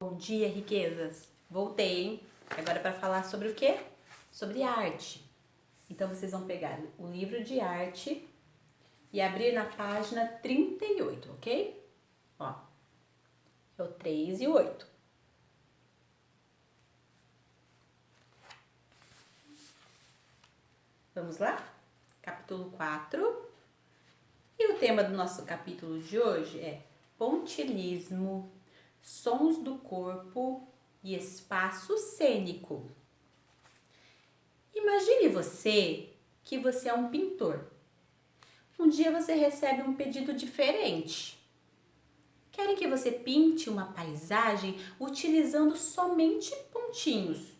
Bom dia, riquezas! Voltei, hein? Agora para falar sobre o quê? Sobre arte. Então vocês vão pegar o livro de arte e abrir na página 38, ok? Ó, é o 3 e o 8. Vamos lá? Capítulo 4. E o tema do nosso capítulo de hoje é pontilhismo, sons do corpo e espaço cênico. Imagine que você é um pintor. Um dia você recebe um pedido diferente. Querem que você pinte uma paisagem utilizando somente pontinhos.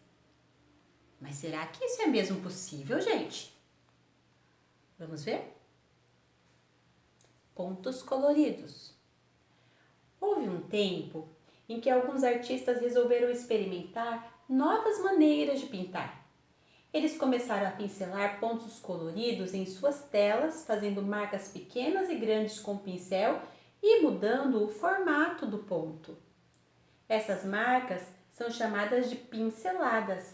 Mas será que isso é mesmo possível, gente? Vamos ver? Pontos coloridos. Houve um tempo em que alguns artistas resolveram experimentar novas maneiras de pintar. Eles começaram a pincelar pontos coloridos em suas telas, fazendo marcas pequenas e grandes com o pincel e mudando o formato do ponto. Essas marcas são chamadas de pinceladas.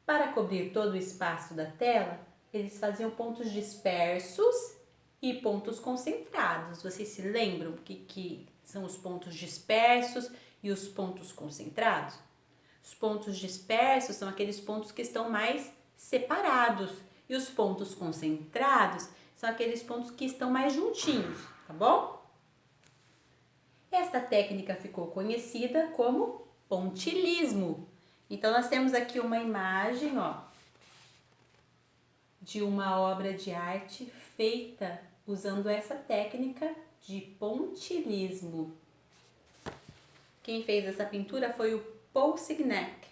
Para cobrir todo o espaço da tela, eles faziam pontos dispersos e pontos concentrados. Vocês se lembram o que são os pontos dispersos e os pontos concentrados? Os pontos dispersos são aqueles pontos que estão mais separados e os pontos concentrados são aqueles pontos que estão mais juntinhos, tá bom? Esta técnica ficou conhecida como pontilhismo. Então nós temos aqui uma imagem, ó, de uma obra de arte feita usando essa técnica de pontilhismo. Quem fez essa pintura foi o Paul Signac.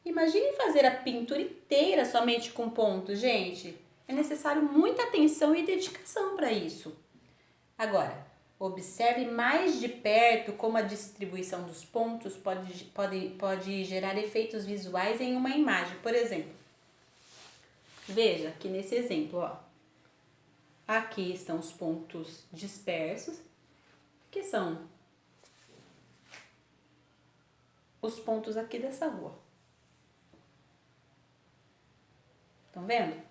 Imagine fazer a pintura inteira somente com pontos, gente. É necessário muita atenção e dedicação para isso. Agora, observe mais de perto como a distribuição dos pontos pode gerar efeitos visuais em uma imagem. Por exemplo, veja aqui nesse exemplo, ó. Aqui estão os pontos dispersos, que são os pontos aqui dessa rua. Estão vendo?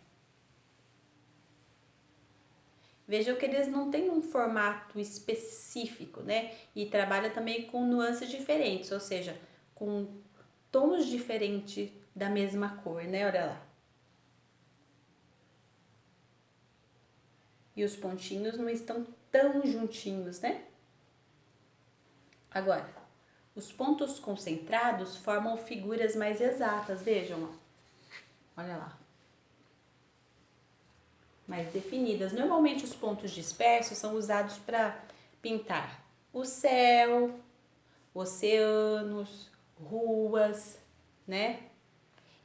Vejam que eles não têm um formato específico, né? E trabalham também com nuances diferentes, ou seja, com tons diferentes da mesma cor, né? Olha lá. E os pontinhos não estão tão juntinhos, né? Agora, os pontos concentrados formam figuras mais exatas, vejam, ó. Olha lá. Mais definidas. Normalmente os pontos dispersos são usados para pintar o céu, oceanos, ruas, né?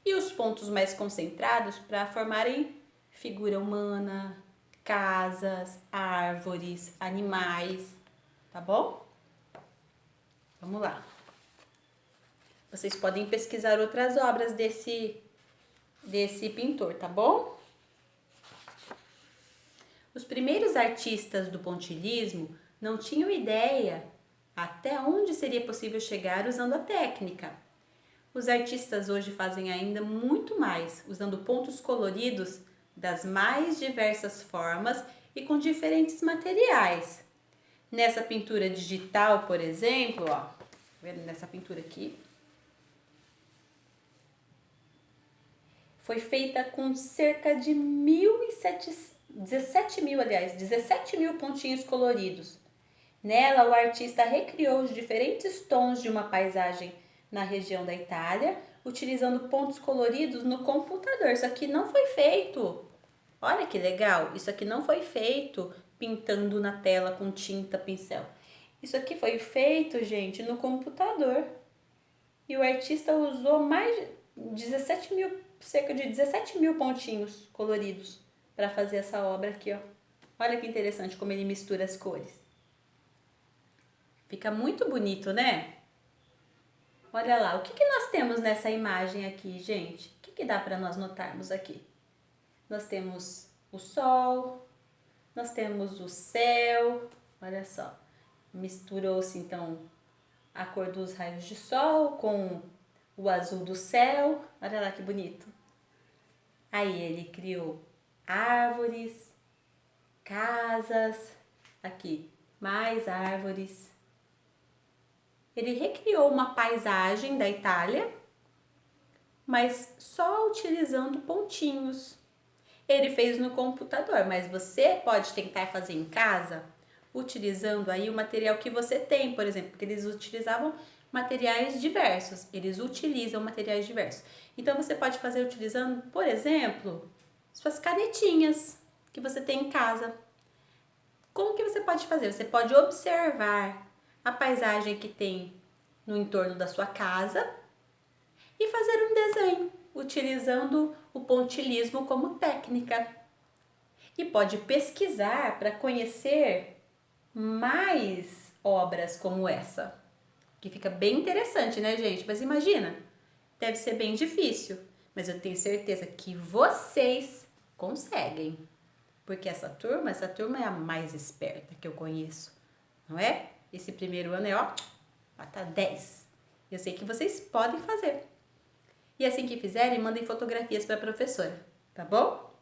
E os pontos mais concentrados para formarem figura humana, casas, árvores, animais, tá bom? Vamos lá. Vocês podem pesquisar outras obras desse pintor, tá bom? Os primeiros artistas do pontilhismo não tinham ideia até onde seria possível chegar usando a técnica. Os artistas hoje fazem ainda muito mais, usando pontos coloridos das mais diversas formas e com diferentes materiais. Nessa pintura digital, por exemplo, ó, vendo nessa pintura aqui, foi feita com cerca de 17 mil pontinhos coloridos. Nela, o artista recriou os diferentes tons de uma paisagem na região da Itália, utilizando pontos coloridos no computador. Isso aqui não foi feito, olha que legal, isso aqui não foi feito pintando na tela com tinta, pincel. Isso aqui foi feito, gente, no computador. E o artista usou cerca de 17 mil pontinhos coloridos para fazer essa obra aqui, ó. Olha que interessante como ele mistura as cores. Fica muito bonito, né? Olha lá, o que nós temos nessa imagem aqui, gente? O que dá para nós notarmos aqui? Nós temos o sol, nós temos o céu, olha só. Misturou-se, então, a cor dos raios de sol com o azul do céu. Olha lá que bonito. Aí ele criou árvores, casas, aqui, mais árvores. Ele recriou uma paisagem da Itália, mas só utilizando pontinhos. Ele fez no computador, mas você pode tentar fazer em casa, utilizando aí o material que você tem, por exemplo, porque eles utilizavam materiais diversos, eles utilizam materiais diversos. Então você pode fazer utilizando, por exemplo, suas canetinhas que você tem em casa. Como que você pode fazer? Você pode observar a paisagem que tem no entorno da sua casa e fazer um desenho, utilizando o pontilhismo como técnica. E pode pesquisar para conhecer mais obras como essa, que fica bem interessante, né, gente? Mas imagina, deve ser bem difícil, mas eu tenho certeza que vocês conseguem, porque essa turma é a mais esperta que eu conheço, não é? Esse primeiro ano é, ó, nota 10. Eu sei que vocês podem fazer. E assim que fizerem, mandem fotografias para a professora, tá bom?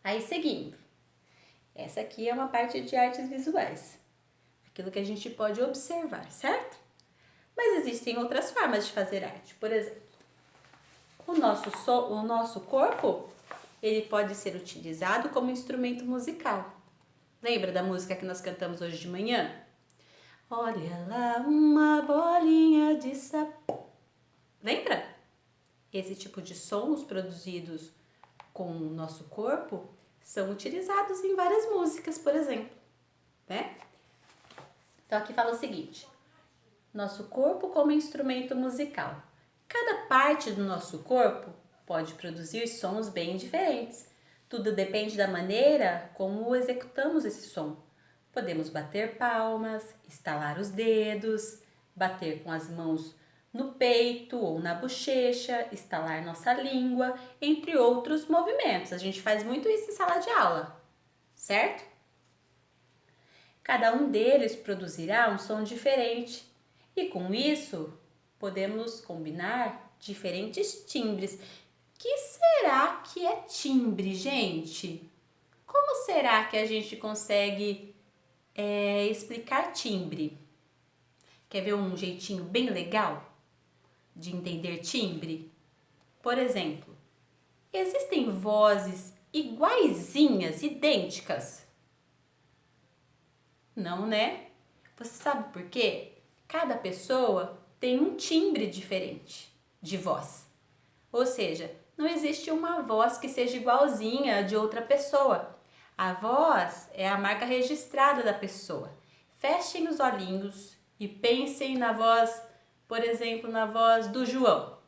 Aí, seguindo. Essa aqui é uma parte de artes visuais. Aquilo que a gente pode observar, certo? Mas existem outras formas de fazer arte. Por exemplo, o nosso corpo, ele pode ser utilizado como instrumento musical. Lembra da música que nós cantamos hoje de manhã? Olha lá uma bolinha de sabão. Lembra? Esse tipo de sons produzidos com o nosso corpo são utilizados em várias músicas, por exemplo, né? Então aqui fala o seguinte: nosso corpo como instrumento musical. Cada parte do nosso corpo pode produzir sons bem diferentes. Tudo depende da maneira como executamos esse som. Podemos bater palmas, estalar os dedos, bater com as mãos no peito ou na bochecha, estalar nossa língua, entre outros movimentos. A gente faz muito isso em sala de aula, certo? Cada um deles produzirá um som diferente e com isso podemos combinar diferentes timbres. Que será que é timbre, gente? Como será que a gente consegue explicar timbre? Quer ver um jeitinho bem legal de entender timbre? Por exemplo, existem vozes iguaizinhas, idênticas? Não, né? Você sabe por quê? Cada pessoa tem um timbre diferente de voz. Ou seja, não existe uma voz que seja igualzinha a de outra pessoa. A voz é a marca registrada da pessoa. Fechem os olhinhos e pensem na voz, por exemplo, na voz do João,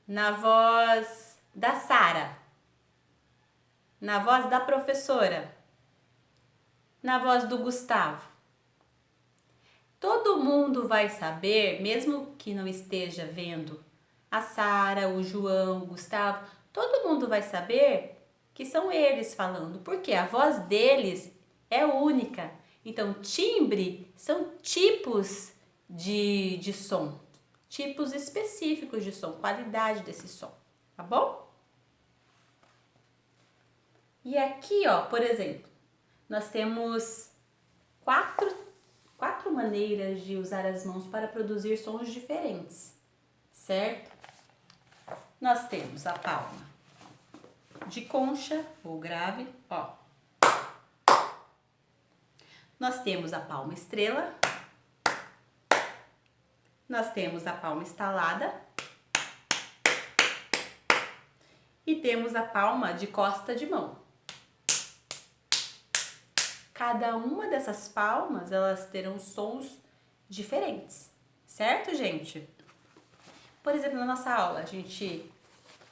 na voz da Sara, na voz da professora, na voz do Gustavo. Todo mundo vai saber, mesmo que não esteja vendo a Sara, o João, o Gustavo, todo mundo vai saber que são eles falando, porque a voz deles é única. Então, timbre são tipos de som, tipos específicos de som, qualidade desse som, tá bom? E aqui, ó, por exemplo, nós temos quatro maneiras de usar as mãos para produzir sons diferentes, certo? Nós temos a palma de concha ou grave, ó. Nós temos a palma estrela. Nós temos a palma estalada. E temos a palma de costa de mão. Cada uma dessas palmas, elas terão sons diferentes, certo, gente? Por exemplo, na nossa aula, a gente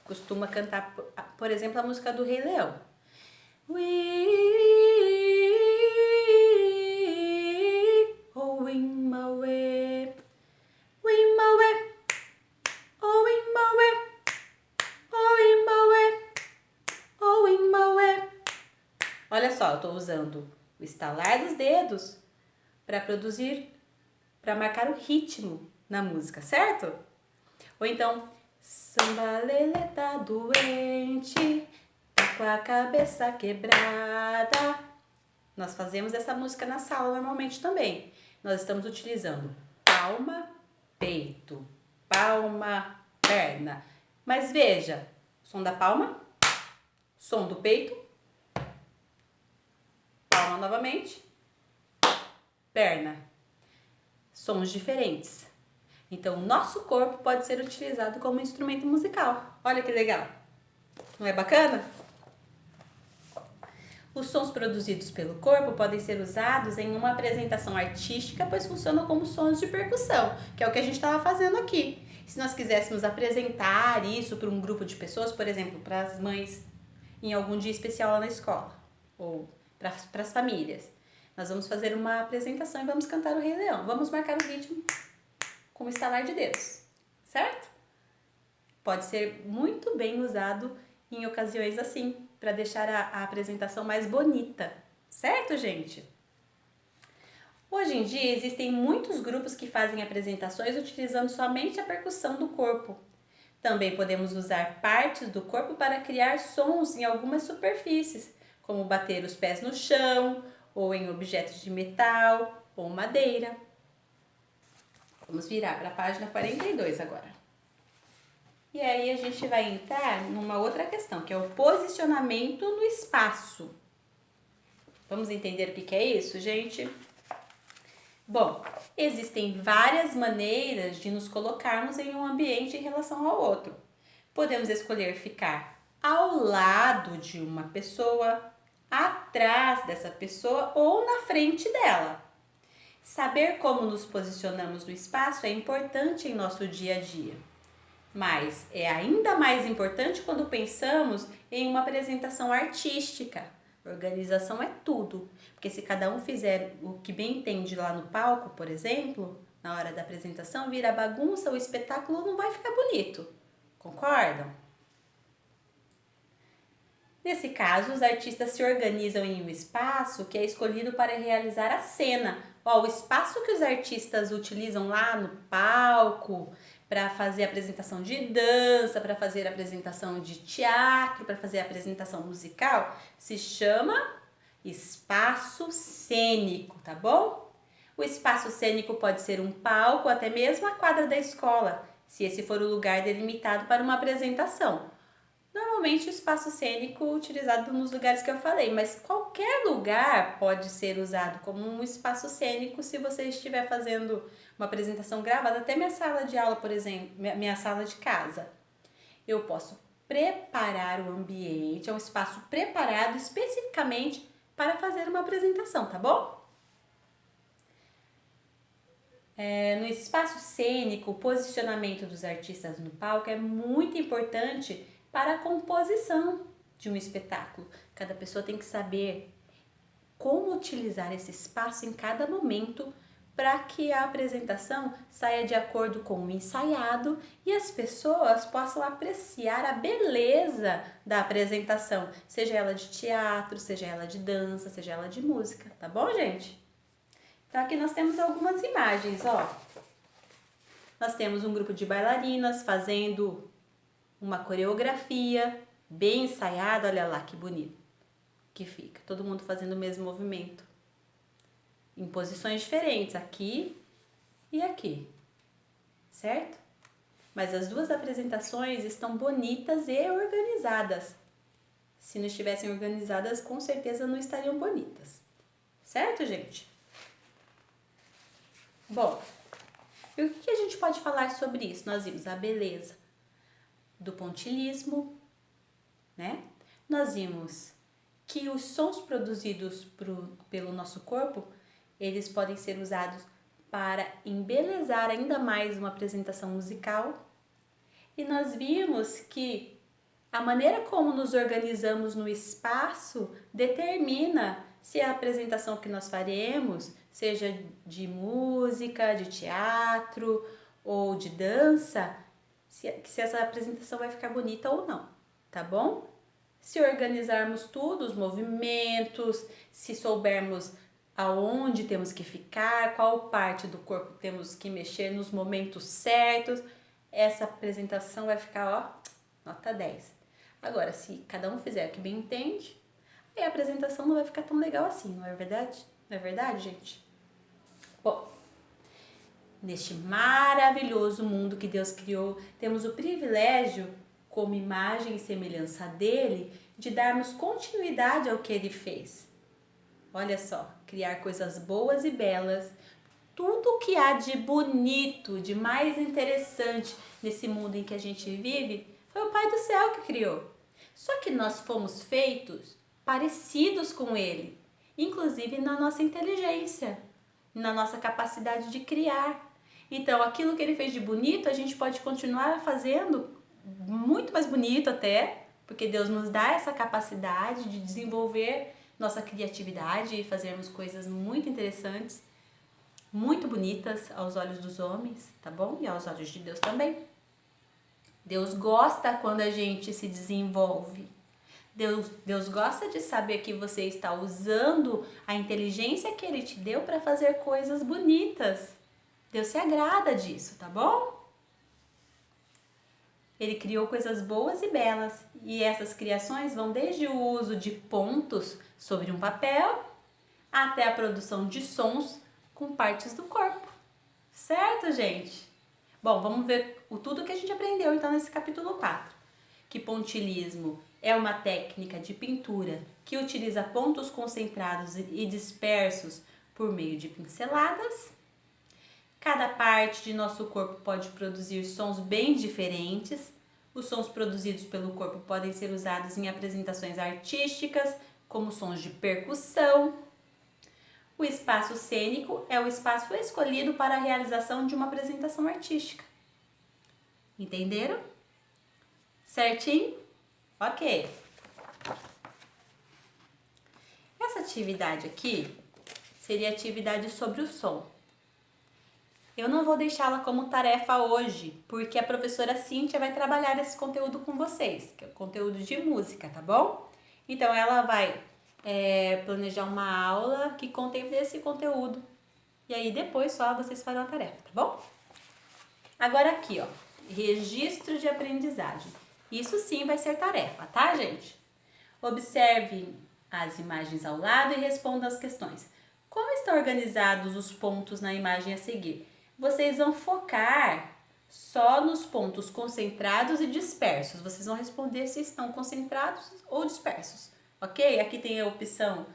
costuma cantar, por exemplo, a música do Rei Leão. Oh, Imauê, Imauê, oh, Imauê, oh, Imauê, oh, Imauê. Olha só, eu estou usando o estalar dos dedos para produzir para marcar o ritmo na música, certo? Ou então, samba lelê tá doente, tá com a cabeça quebrada. Nós fazemos essa música na sala normalmente também. Nós estamos utilizando palma, peito, palma, perna. Mas veja, som da palma, som do peito, palma novamente, perna. Sons diferentes. Então, o nosso corpo pode ser utilizado como instrumento musical. Olha que legal! Não é bacana? Os sons produzidos pelo corpo podem ser usados em uma apresentação artística, pois funcionam como sons de percussão, que é o que a gente estava fazendo aqui. Se nós quiséssemos apresentar isso para um grupo de pessoas, por exemplo, para as mães em algum dia especial lá na escola, ou para as famílias, nós vamos fazer uma apresentação e vamos cantar o Rei Leão. Vamos marcar o ritmo com o estalar de dedos, certo? Pode ser muito bem usado em ocasiões assim, para deixar a apresentação mais bonita, certo, gente? Hoje em dia existem muitos grupos que fazem apresentações utilizando somente a percussão do corpo. Também podemos usar partes do corpo para criar sons em algumas superfícies, como bater os pés no chão, ou em objetos de metal ou madeira. Vamos virar para a página 42 agora. E aí a gente vai entrar numa outra questão, que é o posicionamento no espaço. Vamos entender o que é isso, gente? Bom, existem várias maneiras de nos colocarmos em um ambiente em relação ao outro. Podemos escolher ficar ao lado de uma pessoa, atrás dessa pessoa ou na frente dela. Saber como nos posicionamos no espaço é importante em nosso dia a dia. Mas é ainda mais importante quando pensamos em uma apresentação artística. Organização é tudo, porque se cada um fizer o que bem entende lá no palco, por exemplo, na hora da apresentação, vira bagunça, o espetáculo não vai ficar bonito. Concordam? Nesse caso, os artistas se organizam em um espaço que é escolhido para realizar a cena. O espaço que os artistas utilizam lá no palco para fazer apresentação de dança, para fazer apresentação de teatro, para fazer apresentação musical, se chama espaço cênico, tá bom? O espaço cênico pode ser um palco, até mesmo a quadra da escola, se esse for o lugar delimitado para uma apresentação. Normalmente o espaço cênico utilizado nos lugares que eu falei, mas qualquer lugar pode ser usado como um espaço cênico se você estiver fazendo uma apresentação gravada, até minha sala de aula, por exemplo, minha sala de casa. Eu posso preparar o ambiente, é um espaço preparado especificamente para fazer uma apresentação, tá bom? No espaço cênico, o posicionamento dos artistas no palco é muito importante para a composição de um espetáculo. Cada pessoa tem que saber como utilizar esse espaço em cada momento para que a apresentação saia de acordo com o ensaiado e as pessoas possam apreciar a beleza da apresentação, seja ela de teatro, seja ela de dança, seja ela de música, tá bom, gente? Então aqui nós temos algumas imagens, ó. Nós temos um grupo de bailarinas fazendo uma coreografia bem ensaiada, olha lá que bonito que fica, todo mundo fazendo o mesmo movimento, em posições diferentes, aqui e aqui, certo? Mas as duas apresentações estão bonitas e organizadas. Se não estivessem organizadas, com certeza não estariam bonitas, certo, gente? Bom, e o que a gente pode falar sobre isso? Nós vimos a beleza do pontilhismo, né? Nós vimos que os sons produzidos pelo nosso corpo, eles podem ser usados para embelezar ainda mais uma apresentação musical. E nós vimos que a maneira como nos organizamos no espaço determina se a apresentação que nós faremos, seja de música, de teatro ou de dança, se essa apresentação vai ficar bonita ou não, tá bom? Se organizarmos tudo, os movimentos, se soubermos aonde temos que ficar, qual parte do corpo temos que mexer nos momentos certos. Essa apresentação vai ficar, ó, nota 10. Agora, se cada um fizer o que bem entende, aí a apresentação não vai ficar tão legal assim, não é verdade? Não é verdade, gente? Bom, neste maravilhoso mundo que Deus criou, temos o privilégio, como imagem e semelhança dele, de darmos continuidade ao que ele fez. Olha só, criar coisas boas e belas, tudo que há de bonito, de mais interessante nesse mundo em que a gente vive, foi o Pai do Céu que criou. Só que nós fomos feitos parecidos com ele, inclusive na nossa inteligência, na nossa capacidade de criar. Então, aquilo que ele fez de bonito, a gente pode continuar fazendo muito mais bonito até, porque Deus nos dá essa capacidade de desenvolver nossa criatividade e fazermos coisas muito interessantes, muito bonitas aos olhos dos homens, tá bom? E aos olhos de Deus também. Deus gosta quando a gente se desenvolve. Deus gosta de saber que você está usando a inteligência que Ele te deu para fazer coisas bonitas. Deus se agrada disso, tá bom? Ele criou coisas boas e belas, e essas criações vão desde o uso de pontos sobre um papel até a produção de sons com partes do corpo. Certo, gente? Bom, vamos ver tudo que a gente aprendeu então nesse capítulo 4. Que pontilhismo é uma técnica de pintura que utiliza pontos concentrados e dispersos por meio de pinceladas. Cada parte de nosso corpo pode produzir sons bem diferentes. Os sons produzidos pelo corpo podem ser usados em apresentações artísticas, como sons de percussão. O espaço cênico é o espaço escolhido para a realização de uma apresentação artística. Entenderam? Certinho? Ok. Essa atividade aqui seria a atividade sobre o som. Eu não vou deixá-la como tarefa hoje, porque a professora Cíntia vai trabalhar esse conteúdo com vocês, que é o conteúdo de música, tá bom? Então, ela vai planejar uma aula que contemple esse conteúdo. E aí, depois só vocês farão a tarefa, tá bom? Agora aqui, ó, registro de aprendizagem. Isso sim vai ser tarefa, tá, gente? Observe as imagens ao lado e responda as questões. Como estão organizados os pontos na imagem a seguir? Vocês vão focar só nos pontos concentrados e dispersos. Vocês vão responder se estão concentrados ou dispersos, ok? Aqui tem a opção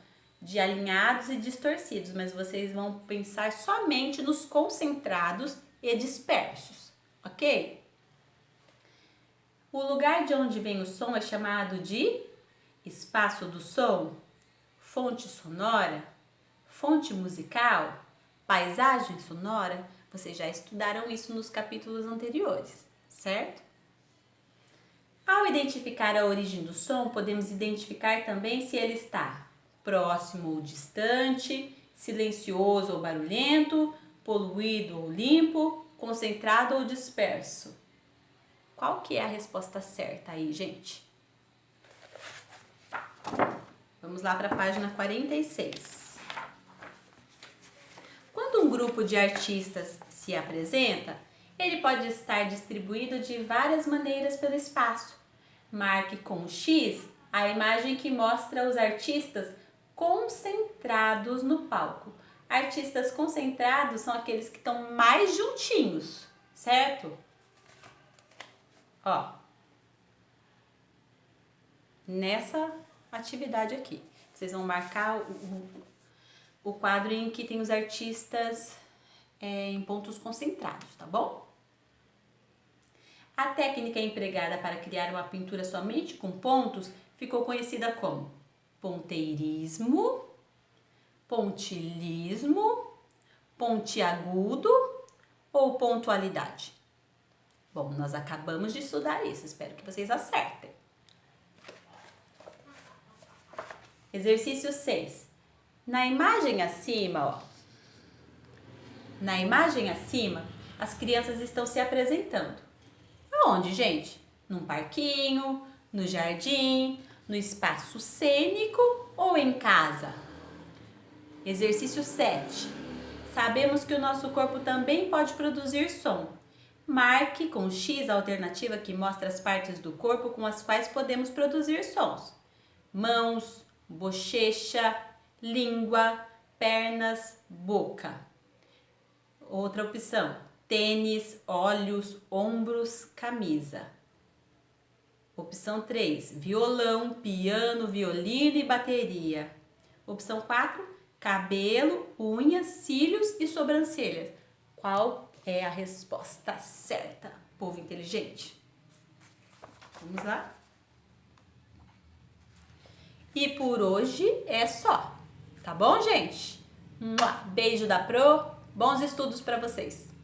de alinhados e distorcidos, mas vocês vão pensar somente nos concentrados e dispersos, ok? O lugar de onde vem o som é chamado de espaço do som, fonte sonora, fonte musical, paisagem sonora. Vocês já estudaram isso nos capítulos anteriores, certo? Ao identificar a origem do som, podemos identificar também se ele está próximo ou distante, silencioso ou barulhento, poluído ou limpo, concentrado ou disperso. Qual que é a resposta certa aí, gente? Vamos lá para a página 46. Quando um grupo de artistas se apresenta, ele pode estar distribuído de várias maneiras pelo espaço. Marque com X a imagem que mostra os artistas concentrados no palco. Artistas concentrados são aqueles que estão mais juntinhos, certo? Ó, nessa atividade aqui, vocês vão marcar o quadro em que tem os artistas em pontos concentrados, tá bom? A técnica empregada para criar uma pintura somente com pontos ficou conhecida como ponteirismo, pontilhismo, pontiagudo ou pontualidade. Bom, nós acabamos de estudar isso, espero que vocês acertem. Exercício 6. Na imagem acima, ó. Na imagem acima, as crianças estão se apresentando. Aonde, gente? Num parquinho, no jardim, no espaço cênico ou em casa? Exercício 7. Sabemos que o nosso corpo também pode produzir som. Marque com X a alternativa que mostra as partes do corpo com as quais podemos produzir sons. Mãos, bochecha, língua, pernas, boca. Outra opção: tênis, olhos, ombros, camisa. Opção 3, violão, piano, violino e bateria. Opção 4, cabelo, unhas, cílios e sobrancelhas. Qual é a resposta certa, povo inteligente? Vamos lá? E por hoje é só, tá bom, gente? Beijo da Pro, bons estudos para vocês!